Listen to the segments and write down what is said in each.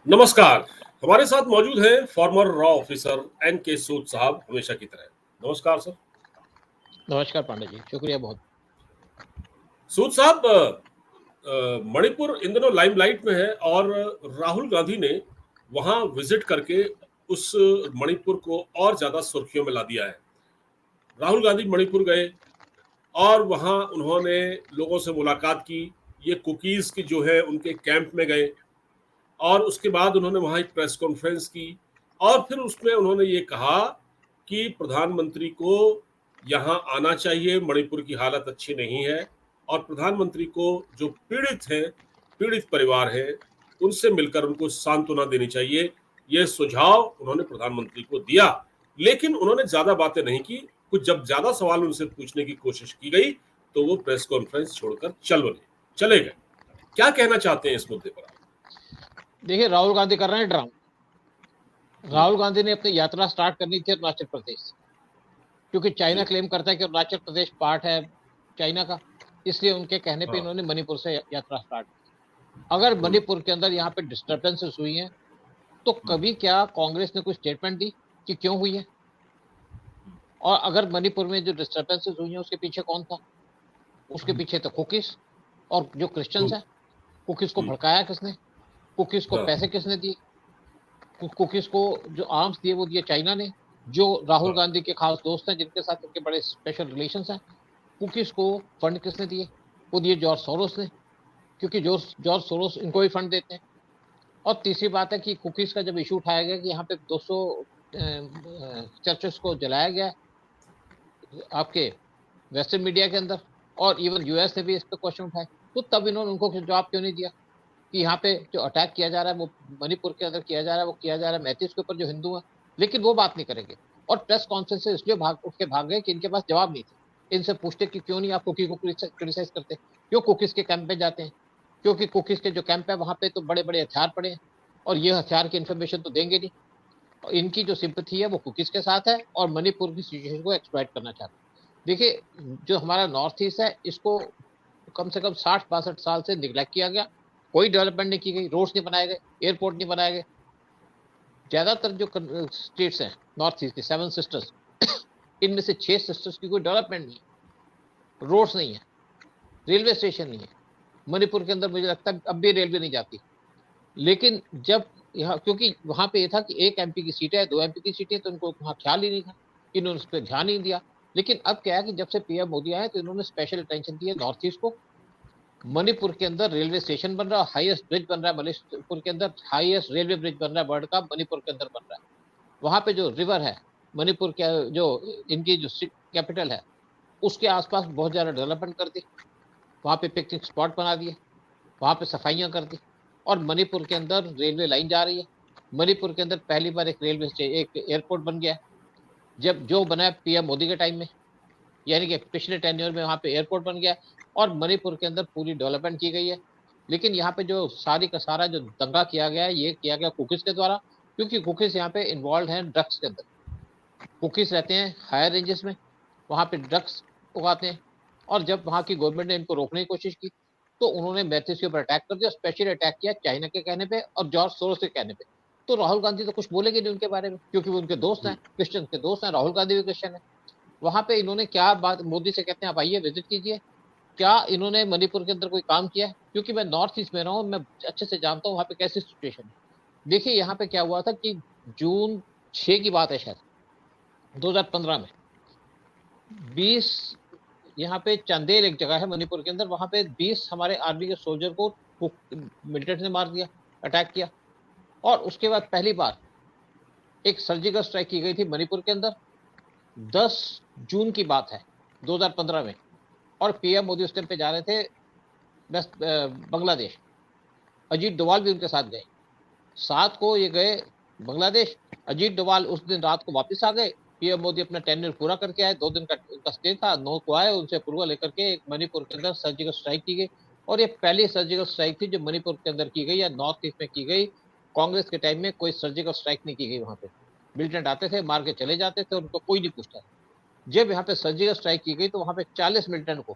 नमस्कार। हमारे साथ मौजूद हैं फॉर्मर रॉ ऑफिसर एन के सूद साहब, हमेशा की तरह। नमस्कार सर। नमस्कार पांडे जी, शुक्रिया बहुत। सूद साहब, मणिपुर इन दिनों लाइमलाइट में है और राहुल गांधी ने वहां विजिट करके उस मणिपुर को और ज्यादा सुर्खियों में ला दिया है। राहुल गांधी मणिपुर गए और वहां उन्होंने लोगों से मुलाकात की। ये कुकीज की जो है उनके कैंप में गए और उसके बाद उन्होंने वहां एक प्रेस कॉन्फ्रेंस की और फिर उसमें उन्होंने ये कहा कि प्रधानमंत्री को यहाँ आना चाहिए, मणिपुर की हालत अच्छी नहीं है और प्रधानमंत्री को जो पीड़ित हैं, पीड़ित परिवार हैं, उनसे मिलकर उनको सांत्वना देनी चाहिए। ये सुझाव उन्होंने प्रधानमंत्री को दिया, लेकिन उन्होंने ज्यादा बातें नहीं की। कुछ जब ज्यादा सवाल उनसे पूछने की कोशिश की गई तो वो प्रेस कॉन्फ्रेंस छोड़कर चले गए। क्या कहना चाहते हैं इस मुद्दे पर? देखिए, राहुल गांधी कर रहे हैं ड्रामा। राहुल गांधी ने अपनी यात्रा स्टार्ट करनी थी अरुणाचल प्रदेश से, क्योंकि चाइना क्लेम करता है कि अरुणाचल प्रदेश पार्ट है चाइना का। इसलिए उनके कहने पे इन्होंने मणिपुर से यात्रा स्टार्ट की। अगर मणिपुर के अंदर यहाँ पे डिस्टर्बेंसेस हुई हैं तो कभी क्या कांग्रेस ने कुछ स्टेटमेंट दी कि क्यों हुई है? और अगर मणिपुर में जो डिस्टर्बेंसेस हुई हैं उसके पीछे कौन था? उसके पीछे तो कुकीज और जो क्रिश्चियंस हैं। कुकीज को भड़काया किसने? कुकीज को पैसे किसने दिए? कुकीज को जो आर्म्स दिए वो दिए चाइना ने, जो राहुल गांधी के खास दोस्त हैं, जिनके साथ इनके बड़े स्पेशल रिलेशंस हैं। कुकीज को फंड किसने दिए? वो दिए जॉर्ज सोरोस ने, क्योंकि जॉर्ज सोरोस इनको भी फंड देते हैं। और तीसरी बात है कि कुकीज का जब इशू उठाया गया कि यहाँ पे 200 चर्चेस को जलाया गया आपके वेस्टर्न मीडिया के अंदर, और इवन यूएस ने भी इस पर क्वेश्चन उठाए, तो तब इन्होंने उनको जवाब क्यों नहीं दिया कि यहाँ पे जो अटैक किया जा रहा है वो मणिपुर के अंदर किया जा रहा है, वो किया जा रहा है मैथीज के ऊपर जो हिंदू है। लेकिन वो बात नहीं करेंगे। और प्रेस कॉन्फ्रेंस से इसलिए उठ के भाग गए कि इनके पास जवाब नहीं थे। इनसे पूछते कि क्यों नहीं आप कुकी को क्रिटिसाइज करते, क्यों कुकीज के कैंप पे जाते हैं? क्योंकि कुकीज के जो कैंप है वहां पे तो बड़े बड़े हथियार पड़े हैं और ये हथियार की इन्फॉर्मेशन तो देंगे नहीं। और इनकी जो सिंपथी है वो कुकीज के साथ है और मणिपुर की सिचुएशन को एक्सप्लॉइट करना चाहते हैं। देखिए, जो हमारा नॉर्थ ईस्ट है इसको कम से कम 60-62 साल से निगलेक्ट किया गया। कोई डेवलपमेंट नहीं की गई, रोड्स नहीं बनाए गए, एयरपोर्ट नहीं बनाए गए। ज्यादातर जो स्टेट्स हैं नॉर्थ ईस्ट की 7 सिस्टर्स, इनमें से 6 सिस्टर्स की कोई डेवलपमेंट नहीं है, रोड्स नहीं है, रेलवे स्टेशन नहीं है। मणिपुर के अंदर मुझे लगता है अब भी रेलवे नहीं जाती। लेकिन जब यहाँ, क्योंकि वहां पे ये था कि 1 एमपी की सीटें है, 2 एमपी की सीटें, तो इनको वहां ख्याल ही नहीं था, इन्होंने उस पर ध्यान नहीं दिया। लेकिन अब क्या है कि जब से पीएम मोदी आए तो इन्होंने स्पेशल अटेंशन दी है नॉर्थ ईस्ट को। मणिपुर के अंदर रेलवे स्टेशन बन रहा है, हाईएस्ट ब्रिज बन रहा है मणिपुर के अंदर, हाईएस्ट रेलवे ब्रिज बन रहा है वर्ल्ड का, मणिपुर के अंदर बन रहा है। वहां पे जो रिवर है मणिपुर के, जो इनकी जो कैपिटल है, उसके आसपास बहुत ज्यादा डेवलपमेंट कर दी। वहां पे पिकनिक स्पॉट बना दिए, वहां पे सफाइयां कर दी और मणिपुर के अंदर रेलवे लाइन जा रही है। मणिपुर के अंदर पहली बार एक रेलवे स्टेशन, एक एयरपोर्ट बन गया है, जब जो बना है पीएम मोदी के टाइम में, यानी कि पिछले टेन्योर में वहां पे एयरपोर्ट बन गया और मणिपुर के अंदर पूरी डेवलपमेंट की गई है। लेकिन यहाँ पे जो सारी का सारा जो दंगा किया गया है, ये किया गया कुकीज के द्वारा, क्योंकि कुकीज यहाँ पे इन्वॉल्व हैं ड्रग्स के अंदर। कुकीज रहते हैं हायर रेंजेस में, वहां पे ड्रग्स उगाते हैं। और जब वहां की गवर्नमेंट ने इनको रोकने की कोशिश की तो उन्होंने मैथ्यूज के ऊपर अटैक कर दिया, स्पेशली अटैक किया चाइना के कहने पे और जॉर्ज सोरोस के कहने पे। तो राहुल गांधी तो कुछ बोलेंगे नहीं उनके बारे में, क्योंकि वो उनके दोस्त हैं, क्रिश्चियन के दोस्त हैं, राहुल गांधी भी क्रिश्चियन है। वहां पे इन्होंने क्या बात, मोदी से कहते हैं आप आइए विजिट कीजिए, क्या इन्होंने मणिपुर के अंदर कोई काम किया है? क्योंकि मैं नॉर्थ ईस्ट में रहा हूँ, मैं अच्छे से जानता हूँ वहां पे कैसी सिचुएशन है। देखिए, यहाँ पे क्या हुआ था कि जून 6 की बात है शायद 2015 में, 20, यहाँ पे चंदेल एक जगह है मणिपुर के अंदर, वहां पे 20 हमारे आर्मी के सोल्जर को मिलिटेंट ने मार दिया, अटैक किया। और उसके बाद पहली बार एक सर्जिकल स्ट्राइक की गई थी मणिपुर के अंदर, 10 जून की बात है 2015 में। और पीएम मोदी उस टाइम पे जा रहे थे बांग्लादेश, अजीत डोभाल भी उनके साथ गए। 7 को ये गए बांग्लादेश, अजीत डोभाल उस दिन रात को वापस आ गए। पीएम मोदी अपना टेन्योर पूरा करके आए, 2 दिन का उनका स्टे था, 9 को आए, उनसे अप्रूवल लेकर के एक मणिपुर के अंदर सर्जिकल स्ट्राइक की गई। और ये पहली सर्जिकल स्ट्राइक थी जो मणिपुर के अंदर की गई या नॉर्थ ईस्ट में की गई। कांग्रेस के टाइम में कोई सर्जिकल स्ट्राइक नहीं की गई वहां पे। मिलिटेंट आते थे, मार के चले जाते थे, उनको कोई नहीं पूछता। जब यहाँ पे सर्जिकल स्ट्राइक की गई तो वहां पे 40 मिलिटेंट को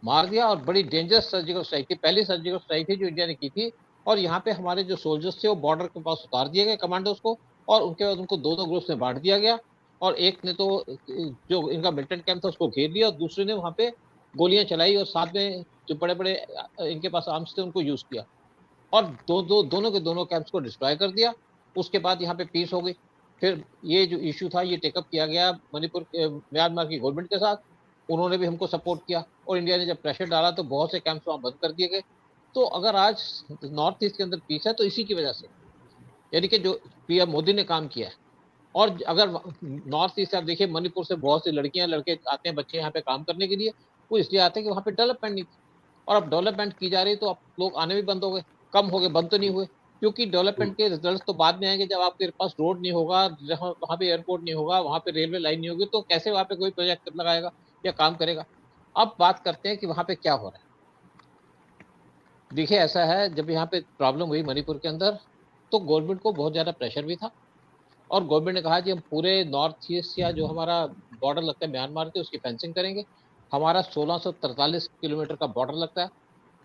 मार दिया और बड़ी डेंजरस सर्जिकल स्ट्राइक थी, पहली सर्जिकल स्ट्राइक थी जो इंडिया ने की थी और यहाँ पे हमारे जो सोल्जर्स थे वो बॉर्डर के पास उतार दिए गए, कमांडोज को, और उनके बाद उनको दो ग्रुप्स में बांट दिया गया, और एक ने तो जो इनका मिलिटेंट कैंप था उसको घेर लिया, और दूसरे ने वहां पे गोलियां चलाई, और साथ में जो बड़े बड़े इनके पास आर्म्स थे उनको यूज किया, और दोनों के दोनों कैंप्स को डिस्ट्रॉय कर दिया। उसके बाद यहाँ पे पीस हो गई। फिर ये जो इश्यू था ये टेकअप किया गया मणिपुर म्यांमार की गवर्नमेंट के साथ, उन्होंने भी हमको सपोर्ट किया, और इंडिया ने जब प्रेशर डाला तो बहुत से कैंप्स वहां बंद कर दिए गए। तो अगर आज नॉर्थ ईस्ट के अंदर पीस है तो इसी की वजह से, यानी कि जो पीएम मोदी ने काम किया है। और अगर नॉर्थ ईस्ट आप देखिए, मणिपुर से बहुत सी लड़कियां लड़के आते हैं, बच्चे यहाँ पे काम करने के लिए, वो इसलिए आते हैं कि वहाँ पे डेवलपमेंट नहीं थी, और अब डेवलपमेंट की जा रही है तो अब लोग आने भी बंद हो गए, कम हो गए, बंद तो नहीं हुए, क्योंकि डेवलपमेंट के रिजल्ट तो बाद में आएंगे, जब आपके पास रोड नहीं होगा, जहाँ वहाँ पे एयरपोर्ट नहीं होगा, वहाँ पे रेलवे लाइन नहीं होगी, तो कैसे वहाँ पे कोई प्रोजेक्ट लगाएगा या काम करेगा। अब बात करते हैं कि वहाँ पे क्या हो रहा है। देखिए ऐसा है, जब यहाँ पे प्रॉब्लम हुई मणिपुर के अंदर, तो गवर्नमेंट को बहुत ज्यादा प्रेशर भी था, और गवर्नमेंट ने कहा कि हम पूरे नॉर्थ ईस्ट या जो हमारा बॉर्डर लगता है म्यांमार के, उसकी फेंसिंग करेंगे। हमारा 1643 किलोमीटर का बॉर्डर लगता है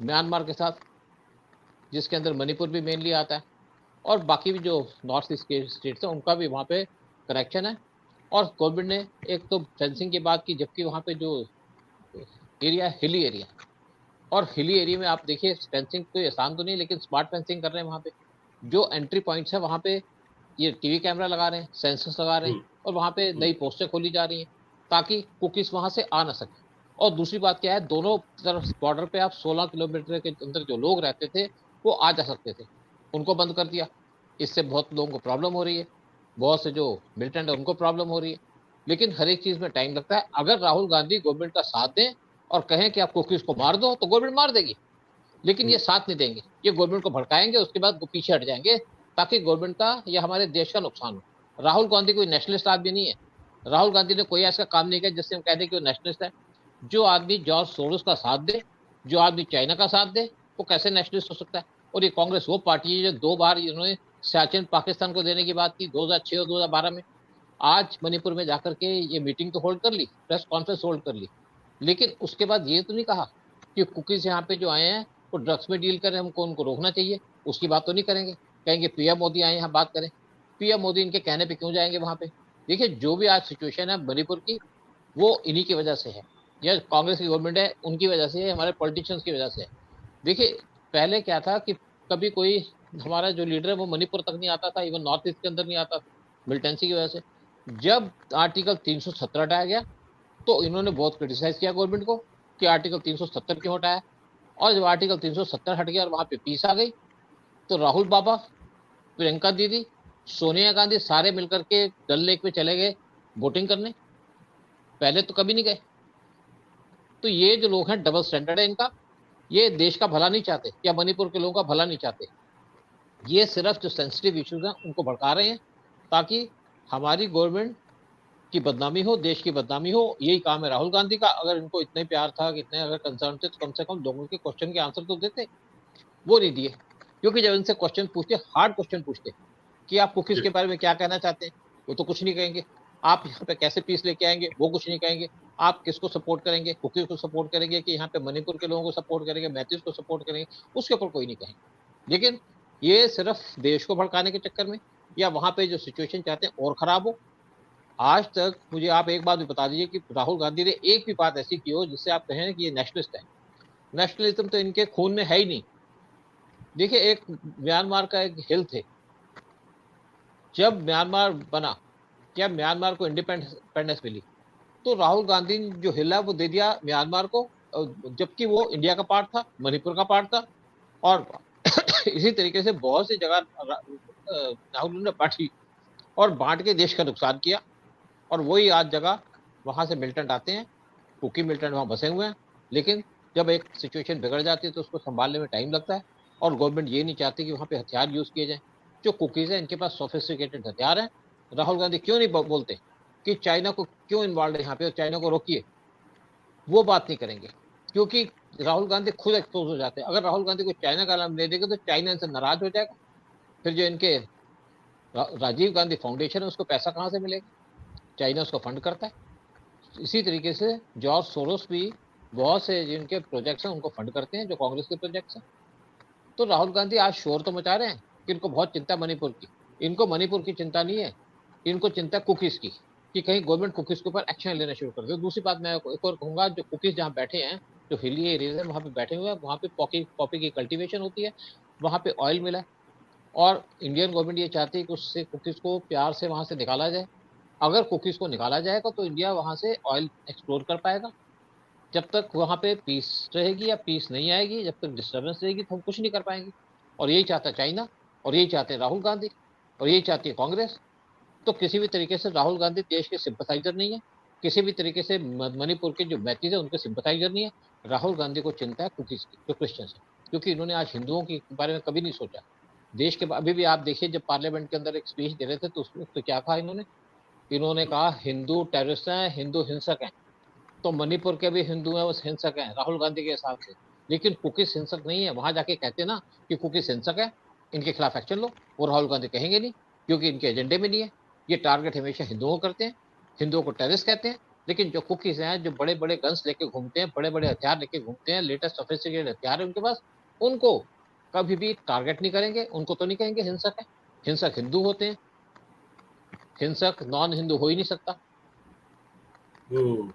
म्यांमार के साथ, जिसके अंदर मणिपुर भी मेनली आता है, और बाकी भी जो नॉर्थ ईस्ट के स्टेट्स हैं उनका भी वहाँ पे कनेक्शन है। और गवर्नमेंट ने एक तो फेंसिंग की बात की, जबकि वहाँ पे जो एरिया है हिली एरिया, और हिली एरिया में आप देखिए फेंसिंग तो आसान तो नहीं, लेकिन स्मार्ट फेंसिंग कर रहे हैं वहाँ पे। जो एंट्री पॉइंट्स है वहाँ पे ये टीवी कैमरा लगा रहे हैं, सेंसर्स लगा रहे हैं, और वहाँ पे नई पोस्टें खोली जा रही हैं ताकि कुकीज वहां से आ ना सके। और दूसरी बात क्या है, दोनों तरफ बॉर्डर पे आप 16 किलोमीटर के अंदर जो लोग रहते थे वो आ जा सकते थे, उनको बंद कर दिया। इससे बहुत लोगों को प्रॉब्लम हो रही है, बहुत से जो मिलिटेंट है उनको प्रॉब्लम हो रही है। लेकिन हर एक चीज में टाइम लगता है। अगर राहुल गांधी गवर्नमेंट का साथ दें और कहें कि आप कुकीज को मार दो, तो गवर्नमेंट मार देगी, लेकिन ये साथ नहीं देंगे, ये गवर्नमेंट को भड़काएंगे, उसके बाद वो पीछे हट जाएंगे, ताकि गवर्नमेंट का या हमारे देश का नुकसान हो। राहुल गांधी कोई नेशनलिस्ट आदमी नहीं है। राहुल गांधी ने कोई ऐसा काम नहीं किया जिससे हम कह दें कि वो नेशनलिस्ट है। जो आदमी जॉर्ज सोरोस का साथ दे, जो आदमी चाइना का साथ दे, वो कैसे नेशनलिस्ट हो सकता है। और ये कांग्रेस वो पार्टी है जो 2 बार इन्होंने सियाचिन पाकिस्तान को देने की बात की, 2006 और 2012 में। आज मणिपुर में जाकर के ये मीटिंग तो होल्ड कर ली, प्रेस कॉन्फ्रेंस होल्ड कर ली, लेकिन उसके बाद ये तो नहीं कहा कि कुकीज यहाँ पे जो आए हैं वो ड्रग्स में डील करें, हमको उनको रोकना चाहिए। उसकी बात तो नहीं करेंगे, कहेंगे पीएम मोदी आए यहाँ बात करें। पीएम मोदी इनके कहने पे क्यों जाएंगे वहां पे। देखिए जो भी आज सिचुएशन है मणिपुर की, वो इन्हीं की वजह से है, या कांग्रेस की गवर्नमेंट है उनकी वजह से है, हमारे पॉलिटिशियंस की वजह से है। देखिए पहले क्या था कि कभी कोई हमारा जो लीडर है वो मणिपुर तक नहीं आता था, इवन नॉर्थ ईस्ट के अंदर नहीं आता था, मिलिटेंसी की वजह से। जब आर्टिकल 370 हटाया गया तो इन्होंने बहुत क्रिटिसाइज किया गवर्नमेंट को कि आर्टिकल 370 क्यों हटाया। और जब आर्टिकल 370 हट गया और वहां पे पीस आ गई, तो राहुल बाबा, प्रियंका दीदी, सोनिया गांधी सारे मिलकर के डल लेक पे चले गए वोटिंग करने। पहले तो कभी नहीं गए। तो ये जो लोग हैं डबल स्टैंडर्ड है इनका, ये देश का भला नहीं चाहते या मणिपुर के लोगों का भला नहीं चाहते। ये सिर्फ जो सेंसिटिव इश्यूज हैं उनको भड़का रहे हैं, ताकि हमारी गवर्नमेंट की बदनामी हो, देश की बदनामी हो। यही काम है राहुल गांधी का। अगर इनको इतने प्यार था, इतने अगर कंसर्न थे, तो कम से कम लोगों के क्वेश्चन के आंसर तो देते। वो नहीं दिए, क्योंकि जब इनसे क्वेश्चन पूछते, हार्ड क्वेश्चन पूछते कि आप कुकीज के बारे में क्या कहना चाहते हैं, वो तो कुछ नहीं कहेंगे। आप यहाँ पे कैसे पीस लेके आएंगे, वो कुछ नहीं कहेंगे। आप किसको सपोर्ट करेंगे, कुकीज को सपोर्ट करेंगे कि यहाँ पे मणिपुर के लोगों को सपोर्ट करेंगे, मैथिस को सपोर्ट करेंगे, उसके ऊपर कोई नहीं कहेंगे। लेकिन ये सिर्फ देश को भड़काने के चक्कर में, या वहां पे जो सिचुएशन चाहते हैं और खराब हो। आज तक मुझे आप एक बात भी बता दीजिए कि राहुल गांधी ने एक भी बात ऐसी की हो जिससे आप कहें कि ये नेशनलिस्ट है। नेशनलिज्म तो इनके खून में है ही नहीं। देखिए एक म्यांमार का एक हिल थे, जब म्यांमार बना, क्या म्यांमार को इंडिपेंडेंस मिली, तो राहुल गांधी ने जो हिल है वो दे दिया म्यांमार को, जबकि वो इंडिया का पार्ट था, मणिपुर का पार्ट था। और इसी तरीके से बहुत सी जगह राहुल ने बांटी और बांट के देश का नुकसान किया। और वही आज जगह वहां से मिलिटेंट आते हैं, कुकी मिलिटेंट वहां बसे हुए हैं। लेकिन जब एक सिचुएशन बिगड़ जाती है तो उसको संभालने में टाइम लगता है, और गवर्नमेंट ये नहीं चाहती कि वहां पे हथियार यूज किए जाए। जो कुकीज है इनके पास सोफिस्टिकेटेड हथियार हैं। राहुल गांधी क्यों नहीं बोलते कि चाइना को क्यों इन्वॉल्व है यहाँ पे और चाइना को रोकिए, वो बात नहीं करेंगे, क्योंकि राहुल गांधी खुद एक्सपोज हो जाते हैं। अगर राहुल गांधी को चाइना का नाम ले देगा तो चाइना इनसे नाराज हो जाएगा। फिर जो इनके राजीव गांधी फाउंडेशन है उसको पैसा कहाँ से मिलेगा, चाइना उसको फंड करता है। इसी तरीके से जॉर्ज सोरोस भी बहुत से जिनके प्रोजेक्ट्स हैं उनको फंड करते हैं, जो कांग्रेस के प्रोजेक्ट्स हैं। तो राहुल गांधी आज शोर तो मचा रहे हैं कि इनको बहुत चिंता है मणिपुर की। इनको मणिपुर की चिंता नहीं है, इनको चिंता है कुकीज की, कि कहीं गवर्नमेंट कुकीज के ऊपर एक्शन लेना शुरू कर दे। दूसरी बात मैं एक और कहूंगा, जो कुकीज जहाँ बैठे हैं, जो हिली एरियाज है वहां पे बैठे हुए हैं, वहां पे पॉपी की कल्टीवेशन होती है, वहां पे ऑयल मिला है, और इंडियन गवर्नमेंट ये चाहती है कि उससे कुकीज को प्यार से वहां से निकाला जाए। अगर कुकीज को निकाला जाएगा तो इंडिया वहां से ऑयल एक्सप्लोर कर पाएगा। जब तक वहां पे पीस रहेगी या पीस नहीं आएगी, जब तक डिस्टर्बेंस रहेगी, तो हम कुछ नहीं कर पाएंगे। और यही चाहता है चाइना, और यही चाहते हैं राहुल गांधी, और यही चाहती है कांग्रेस। तो किसी भी तरीके से राहुल गांधी देश के सिंपथाइजर नहीं है, किसी भी तरीके से मणिपुर के जो मैतीज है उनके सिंपथाइजर नहीं है। राहुल गांधी को चिंता है कुकीज की, जो क्रिश्चियन है, क्योंकि इन्होंने आज हिंदुओं के बारे में कभी नहीं सोचा। देश के अभी भी आप देखिए, जब पार्लियामेंट के अंदर एक स्पीच दे रहे थे तो उसमें तो क्या कहा इन्होंने? इन्होंने कहा हिंदू टेररिस्ट हैं, हिंदू हिंसक हैं। तो मणिपुर के भी हिंदू हैं, वो हिंसक हैं राहुल गांधी के हिसाब से। लेकिन कुकीज हिंसक नहीं है, वहां जाके कहते ना कि कुकीज हिंसक है, इनके खिलाफ एक्शन लो। वो राहुल गांधी कहेंगे नहीं, क्योंकि इनके एजेंडे में नहीं है। ये टारगेट हमेशा हिंदुओं को करते हैं, हिंदुओं को टेररिस्ट कहते हैं। लेकिन जो कुकीज हैं, जो बड़े बड़े गन्स लेके घूमते हैं, बड़े बड़े हथियार लेके घूमते हैं, लेटेस्ट सोफिस्टिकेटेड हथियार है उनके पास, उनको कभी भी टारगेट नहीं करेंगे, उनको तो नहीं कहेंगे हिंसक है। हिंसक हिंदू होते हैं, हिंसक नॉन हिंदू हो ही नहीं सकता। हम्म।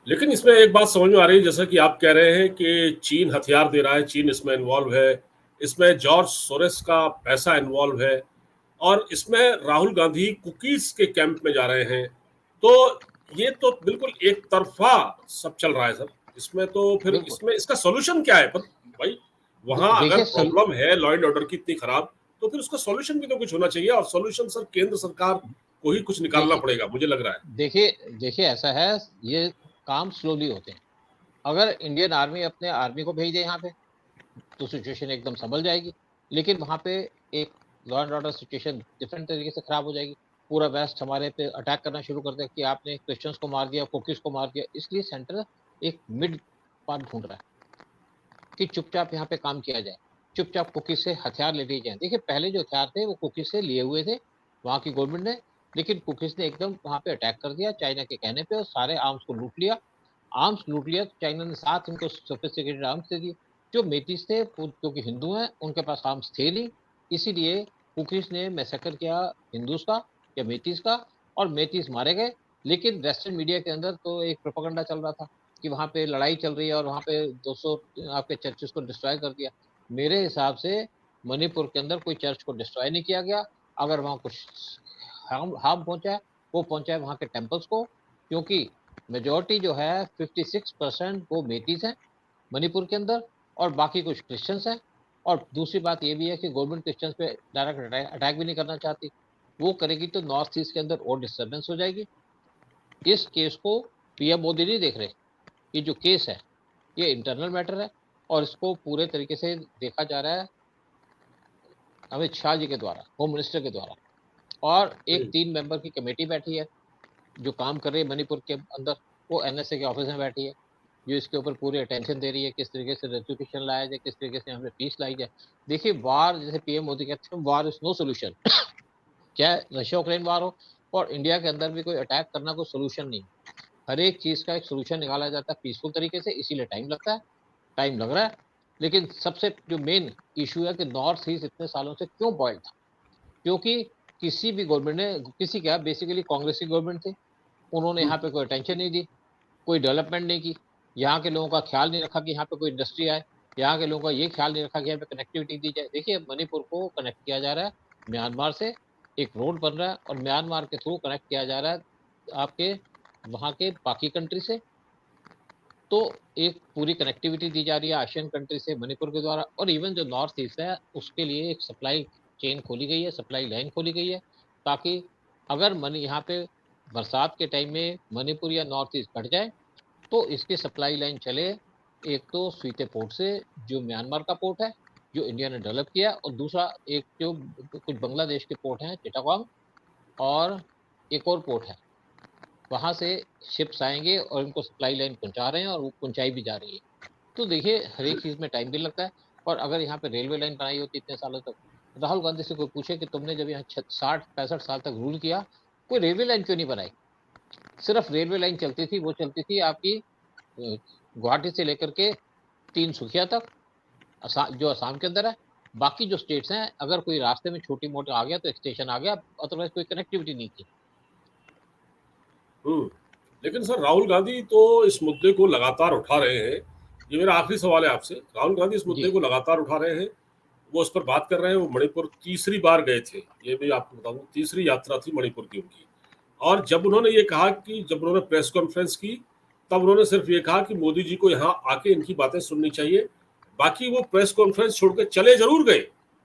लेकिन इसमें एक बात समझ में आ रही है, जैसा कि आप कह रहे हैं कि चीन हथियार दे रहा है, चीन इसमें इन्वॉल्व है, इसमें जॉर्ज सोरेस का पैसा इन्वॉल्व है, और इसमें राहुल गांधी कुकीज के कैंप में जा रहे हैं। तो ये तो बिल्कुल एक तरफा सब चल रहा है सर। इसमें तो फिर बिल्कुल। इसमें इसका सॉल्यूशन क्या है? पर भाई, वहां अगर देखिए प्रॉब्लम है लॉ एंड ऑर्डर की इतनी खराब, तो फिर उसका सॉल्यूशन भी तो कुछ होना चाहिए, और सॉल्यूशन सर केंद्र सरकार को ही कुछ निकालना देखिए पड़ेगा, मुझे लग रहा है। देखिए देखिए ऐसा है, ये काम स्लोली होते हैं। अगर इंडियन आर्मी अपने आर्मी को भेज दे यहाँ पे, तो सिचुएशन एकदम संभल जाएगी। लेकिन वहां पे एक law and order situation different तरीके से खराब हो जाएगी। पूरा वेस्ट हमारे पे अटैक करना शुरू कर दे कि आपने क्रिश्चियंस को मार दिया, कुकीज को मार दिया। इसलिए सेंटर एक मिड पाथ ढूंढ रहा है कि चुपचाप यहाँ पे काम किया जाए, चुपचाप कुकीज से हथियार ले लिए जाए। देखिए पहले जो हथियार थे वो कुकीज से लिए हुए थे वहां की गवर्नमेंट ने, लेकिन कुकीज ने एकदम वहां पे अटैक कर दिया चाइना के कहने पे, और सारे आर्म्स को लूट लिया। आर्म्स लूट लिया तो चाइना ने साथ इनको सोफिस्टिकेटेड आर्म्स दे दिए। जो मेतीस थे, क्योंकि हिंदू हैं, उनके पास आर्म्स थे नहीं, इसीलिए कुकीज ने मैसेकर किया हिंदूज का या मेतीस का, और मेतीस मारे गए। लेकिन वेस्टर्न मीडिया के अंदर तो एक प्रोपेगेंडा चल रहा था कि वहां पे लड़ाई चल रही है और वहां पे 200 आपके चर्चेस को डिस्ट्रॉय कर दिया। मेरे हिसाब से मणिपुर के अंदर कोई चर्च को डिस्ट्रॉय नहीं किया गया। अगर वहां कुछ हार्म पहुंचा है, वो पहुंचा है वहां के टेम्पल्स को, क्योंकि मेजोरिटी जो है 56% वो मेतीस हैं मणिपुर के अंदर, और बाकी कुछ क्रिश्चियंस हैं। और दूसरी बात ये भी है कि गवर्नमेंट क्रिश्चियंस पे डायरेक्ट अटैक भी नहीं करना चाहती। वो करेगी तो नॉर्थ ईस्ट के अंदर और डिस्टर्बेंस हो जाएगी। इस केस को पीएम मोदी नहीं देख रहे। ये जो केस है ये इंटरनल मैटर है, और इसको पूरे तरीके से देखा जा रहा है अमित शाह जी के द्वारा, होम मिनिस्टर के द्वारा। और एक 3 मेंबर की कमेटी बैठी है जो काम कर रही है मणिपुर के अंदर। वो एनएसए के ऑफिस में बैठी है, जो इसके ऊपर पूरी अटेंशन दे रही है, किस तरीके से रेजोल्यूशन लाया जाए, किस तरीके से हमें पीस लाई जाए। देखिए वार, जैसे पीएम मोदी कहते हैं, वार इज नो सोल्यूशन। क्या रशिया यूक्रेन वार हो और इंडिया के अंदर भी कोई अटैक करना कोई सोल्यूशन नहीं। हर एक चीज का एक सोल्यूशन निकाला जाता है पीसफुल तरीके से, इसीलिए टाइम लगता है, टाइम लग रहा है। लेकिन सबसे जो मेन इशू है कि नॉर्थ ईस्ट इतने सालों से क्यों बॉइल था, क्योंकि किसी भी गवर्नमेंट ने, किसी क्या बेसिकली कांग्रेस की गवर्नमेंट थी, उन्होंने यहाँ पे कोई अटेंशन नहीं दी, कोई डेवलपमेंट नहीं की। यहाँ के लोगों का ख्याल नहीं रखा कि यहाँ पे कोई इंडस्ट्री आए। यहाँ के लोगों का ये ख्याल नहीं रखा कि यहाँ पे कनेक्टिविटी दी जाए। देखिए मणिपुर को कनेक्ट किया जा रहा है म्यांमार से, एक रोड बन रहा है, और म्यांमार के थ्रू कनेक्ट किया जा रहा है आपके वहाँ के बाकी कंट्री से। तो एक पूरी कनेक्टिविटी दी जा रही है आशियन कंट्री से मणिपुर के द्वारा। और इवन जो नॉर्थ ईस्ट है उसके लिए एक सप्लाई चेन खोली गई है, सप्लाई लाइन खोली गई है, ताकि अगर मनी यहाँ पे बरसात के टाइम में मणिपुर या नॉर्थ ईस्ट कट जाए तो इसकी सप्लाई लाइन चले। एक तो स्वीते पोर्ट से, जो म्यांमार का पोर्ट है, जो इंडिया ने डेवलप किया, और दूसरा एक जो कुछ बांग्लादेश के पोर्ट हैं चिटागोंग, और एक और पोर्ट है, वहां से शिप्स आएंगे और इनको सप्लाई लाइन पहुंचा रहे हैं, और वो पहुंचाई भी जा रही है। तो देखिए हर एक चीज में टाइम भी लगता है। और अगर यहाँ पे रेलवे लाइन बनाई होती इतने सालों तक, राहुल गांधी से कोई पूछे कि तुमने जब यहाँ 60-65 साल तक रूल किया, कोई रेलवे लाइन क्यों नहीं बनाई? सिर्फ रेलवे लाइन चलती थी, वो चलती थी आपकी गुवाहाटी से लेकर के 3 सुखिया तक, जो असम के अंदर है। बाकी जो स्टेट्स हैं, अगर कोई रास्ते में छोटी मोटी आ गया तो एक स्टेशन आ गया, अदरवाइज कोई कनेक्टिविटी नहीं थी। लेकिन सर राहुल गांधी तो इस मुद्दे को लगातार उठा रहे हैं। ये मेरा आखिरी सवाल है आपसे। राहुल गांधी इस मुद्दे जी को लगातार उठा रहे हैं, वो उस पर बात कर रहे हैं। वो मणिपुर तीसरी बार गए थे, ये भी आपको बता दूं, तीसरी यात्रा थी मणिपुर की उनकी। और जब उन्होंने ये कहा कि जब उन्होंने प्रेस कॉन्फ्रेंस की, तब उन्होंने सिर्फ ये कहा कि मोदी जी को यहाँ आके इनकी बातें सुननी चाहिए। बाकी वो प्रेस कॉन्फ्रेंस छोड़कर चले जरूर गए,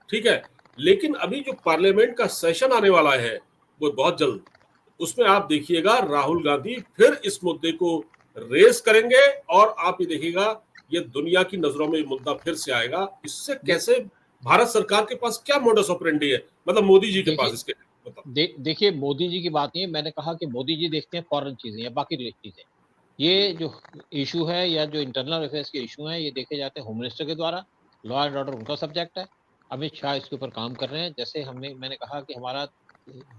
ठीक है, लेकिन अभी जो पार्लियामेंट का सेशन आने वाला है वो बहुत जल्द, उसमें आप देखिएगा राहुल गांधी फिर इस मुद्दे को रेस करेंगे, और आप ये देखिएगा ये दुनिया की नजरों में ये मुद्दा फिर से आएगा। इससे दे, कैसे भारत सरकार के पास क्या मोडस ऑपरेंडी है, मतलब मोदी जी के पास, देखिए इसके बताओ। देखिए मोदी जी की बात नहीं है। मैंने कहा कि मोदी जी देखते हैं फॉरेन चीजें या बाकी चीजें। ये जो इशू है या जो इंटरनल अफेयर्स के इशू हैं, ये देखे जाते हैं होम मिनिस्टर के द्वारा। लॉ एंड ऑर्डर उनका सब्जेक्ट है। अमित शाह इसके ऊपर काम कर रहे हैं। जैसे मैंने कहा कि हमारा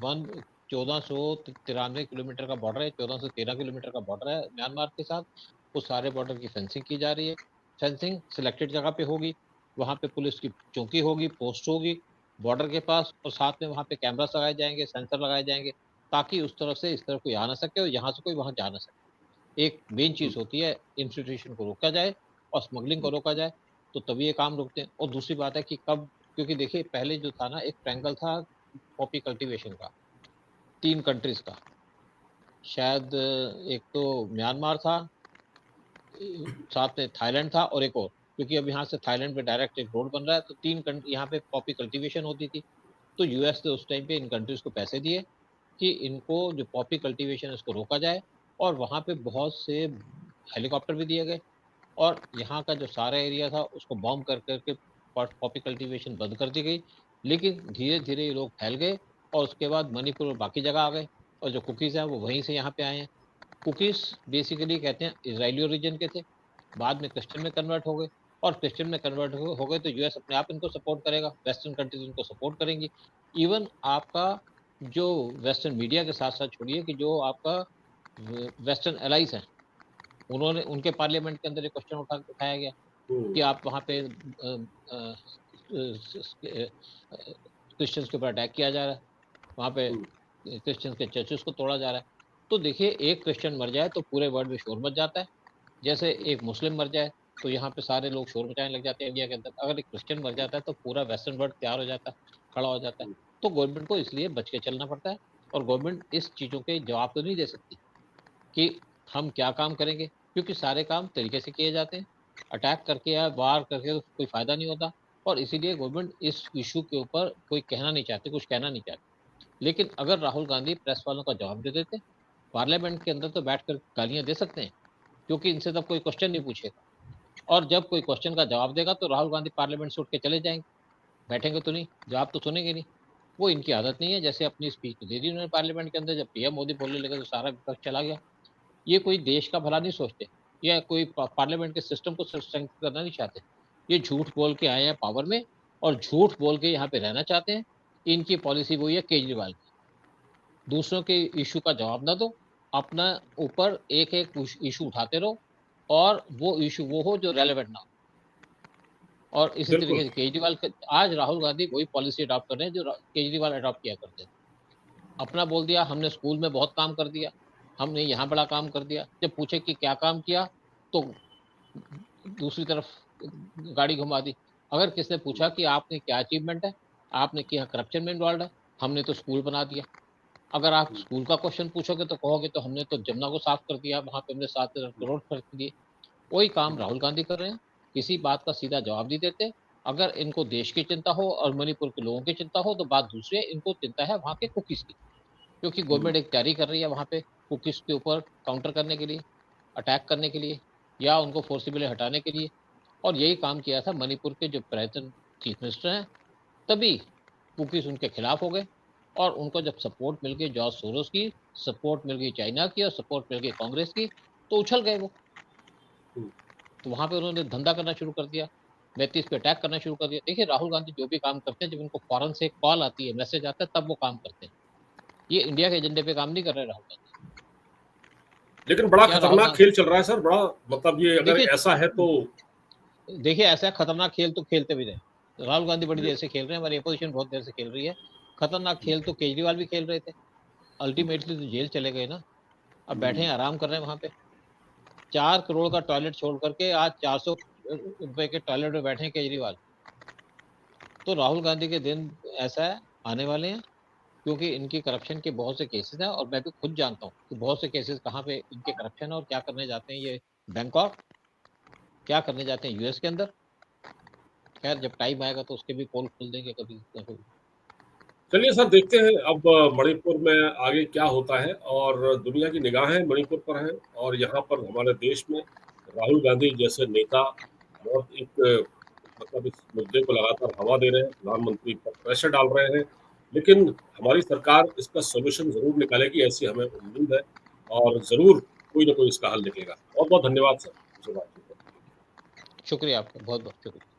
वन 1493 किलोमीटर का बॉर्डर है, 1413 किलोमीटर का बॉर्डर है म्यांमार के साथ। उस सारे बॉर्डर की फेंसिंग की जा रही है। फेंसिंग सिलेक्टेड जगह पे होगी, वहां पे पुलिस की चौकी होगी, पोस्ट होगी बॉर्डर के पास, और साथ में वहां पे कैमरास लगाए जाएंगे, सेंसर लगाए जाएंगे, ताकि उस तरफ से इस तरफ कोई आ ना सके और यहाँ से कोई वहां जा ना सके। एक मेन चीज होती है, इंस्टीट्यूशन को रोका जाए और स्मगलिंग को रोका जाए, तो तभी ये काम रुकते हैं। और दूसरी बात है कि कब, क्योंकि देखिए पहले जो था ना, एक ट्रैंगल था पॉपी कल्टीवेशन का, 3 कंट्रीज का। शायद एक तो म्यांमार था, साथ में थाईलैंड था, और एक और, क्योंकि अब यहाँ से थाईलैंड पे डायरेक्ट एक रोड बन रहा है, तो 3 कंट्री यहाँ पे पॉपी कल्टीवेशन होती थी। तो यूएस ने उस टाइम पे इन कंट्रीज को पैसे दिए कि इनको जो पॉपी कल्टीवेशन है इसको रोका जाए, और वहाँ पे बहुत से हेलीकॉप्टर भी दिए गए, और यहाँ का जो सारा एरिया था उसको बॉम्ब कर करके पॉपी कल्टीवेशन बंद कर दी गई। लेकिन धीरे धीरे ये लोग फैल गए, और उसके बाद मणिपुर और बाकी जगह आ गए, और जो कुकीज़ हैं वो वहीं से यहाँ पे आए हैं। कुकीज़ बेसिकली कहते हैं इसराइली ओरिजिन के थे, बाद में क्रिश्चियन में कन्वर्ट हो गए, और क्रिश्चियन में कन्वर्ट हो गए तो यूएस अपने आप इनको सपोर्ट करेगा, वेस्टर्न कंट्रीज इनको सपोर्ट करेंगी। इवन आपका जो वेस्टर्न मीडिया के साथ साथ छोड़िए कि जो आपका वेस्टर्न एलाइज हैं, उन्होंने, उनके पार्लियामेंट के अंदर एक क्वेश्चन उठाया गया कि आप वहाँ पे क्रिश्चियंस के ऊपर अटैक किया जा रहा है, वहाँ पे क्रिश्चियंस के चर्चेस को तोड़ा जा रहा है। तो देखिए एक क्रिश्चियन मर जाए तो पूरे वर्ल्ड में शोर मच जाता है, जैसे एक मुस्लिम मर जाए तो यहाँ पे सारे लोग शोर मचाने लग जाते हैं इंडिया के अंदर। अगर एक क्रिश्चियन मर जाता है तो पूरा वेस्टर्न वर्ल्ड तैयार हो जाता है, खड़ा हो जाता है। तो गवर्नमेंट को इसलिए बच के चलना पड़ता है, और गवर्नमेंट इस चीज़ों के जवाब तो नहीं दे सकती कि हम क्या काम करेंगे, क्योंकि सारे काम तरीके से किए जाते हैं। अटैक करके या वार करके तो कोई फायदा नहीं होता, और इसीलिए गवर्नमेंट इस इशू के ऊपर कोई कहना नहीं चाहती, कुछ कहना नहीं चाहती। लेकिन अगर राहुल गांधी प्रेस वालों का जवाब दे देते, पार्लियामेंट के अंदर तो बैठकर गालियां दे सकते हैं, क्योंकि इनसे तब कोई क्वेश्चन नहीं पूछेगा। और जब कोई क्वेश्चन का जवाब देगा तो राहुल गांधी पार्लियामेंट से उठ के चले जाएंगे, बैठेंगे तो नहीं, जवाब तो सुनेंगे नहीं। वो इनकी आदत नहीं है। जैसे अपनी स्पीच तो दे दी उन्होंने पार्लियामेंट के अंदर, जब पीएम मोदी बोलने लगे तो सारा विपक्ष चला गया। ये कोई देश का भला नहीं सोचते, या कोई पार्लियामेंट के सिस्टम को स्ट्रेंथ करना नहीं चाहते। ये झूठ बोल के आए हैं पावर में, और झूठ बोल के यहाँ पे रहना चाहते हैं। इनकी पॉलिसी वही है केजरीवाल की, दूसरों के इशू का जवाब ना दो, अपना ऊपर एक एक इशू उठाते रहो, और वो इशू वो हो जो रेलेवेंट ना हो। और इसी तरीके बिल्कुल। से केजरीवाल, आज राहुल गांधी वही पॉलिसी अडॉप्ट कर रहे हैं जो केजरीवाल अडॉप्ट किया करते थे। अपना बोल दिया हमने स्कूल में बहुत काम कर दिया, हमने यहाँ बड़ा काम कर दिया। जब पूछे कि क्या काम किया, तो दूसरी तरफ गाड़ी घुमा दी। अगर किसने पूछा कि आपने क्या अचीवमेंट है, आपने क्या करप्शन में इन्वॉल्व है, हमने तो स्कूल बना दिया। अगर आप स्कूल का क्वेश्चन पूछोगे तो कहोगे तो हमने तो जमुना को साफ कर दिया, वहां पे हमने 7 करोड़ खर्च दिए। वही काम राहुल गांधी कर रहे हैं, किसी बात का सीधा जवाब नहीं देते। अगर इनको देश की चिंता हो और मणिपुर के लोगों की चिंता हो तो बात दूसरी है, इनको चिंता है वहां के कुकीज की, क्योंकि गवर्नमेंट एक तैयारी कर रही है वहां पे कुकीज के ऊपर काउंटर करने के लिए, अटैक करने के लिए, या उनको फोर्सिबली हटाने के लिए। और यही काम किया था मणिपुर के जो पर्यटन चीफ मिनिस्टर हैं, तभी कुकीज उनके खिलाफ हो गए। और उनको जब सपोर्ट मिल गई जॉर्ज सोरोस की, सपोर्ट मिल गई चाइना की, और सपोर्ट मिल गई कांग्रेस की, तो उछल गए वो। तो वहां पे उन्होंने धंधा करना शुरू कर दिया, मैतीस पे अटैक करना शुरू कर दिया। देखिए राहुल गांधी जो भी काम करते हैं, जब उनको फॉरन से कॉल आती है, मैसेज आता है, तब वो काम करते हैं। ये इंडिया के एजेंडे पे काम नहीं कर रहे राहुल गांधी। लेकिन बड़ा क्या राहुल खतरनाक गांधी, खेल चल रहा है सर, बड़ा, मतलब ये अगर देखिए ऐसा है तो देखिए ऐसा खतरनाक खेल तो खेलते भी रहे, राहुल गांधी बड़ी देर से खेल रहे हैं, हमारी अपोजिशन बहुत देर से खेल रही है। खतरनाक खेल तो केजरीवाल भी खेल रहे थे, अल्टीमेटली तो जेल चले गए ना, अब बैठे हैं आराम कर रहे हैं वहां पे। 4 करोड़ का टॉयलेट छोड़ करके आज 400 रुपए के टॉयलेट में बैठे हैं केजरीवाल। तो राहुल गांधी के दिन ऐसा है आने वाले हैं, क्योंकि इनकी करप्शन के बहुत से केसेस हैं, और मैं भी खुद जानता हूँ कि बहुत से केसेस कहाँ पे इनके करप्शन है और क्या करने जाते हैं ये बैंकॉक, क्या करने जाते हैं यूएस के अंदर। खैर जब टाइम आएगा तो उसके भी पोल खोल देंगे कभी ना कभी। चलिए सर, देखते हैं अब मणिपुर में आगे क्या होता है, और दुनिया की निगाहें मणिपुर पर हैं, और यहाँ पर हमारे देश में राहुल गांधी जैसे नेता बहुत एक मतलब इस मुद्दे को लगातार हवा दे रहे हैं, प्रधानमंत्री पर प्रेशर डाल रहे हैं। लेकिन हमारी सरकार इसका सॉल्यूशन ज़रूर निकालेगी, ऐसी हमें उम्मीद है, और ज़रूर कोई ना कोई इसका हल निकलेगा। बहुत-बहुत धन्यवाद सर, मुझसे बातचीत करने के लिए। शुक्रिया आपका, बहुत बहुत शुक्रिया।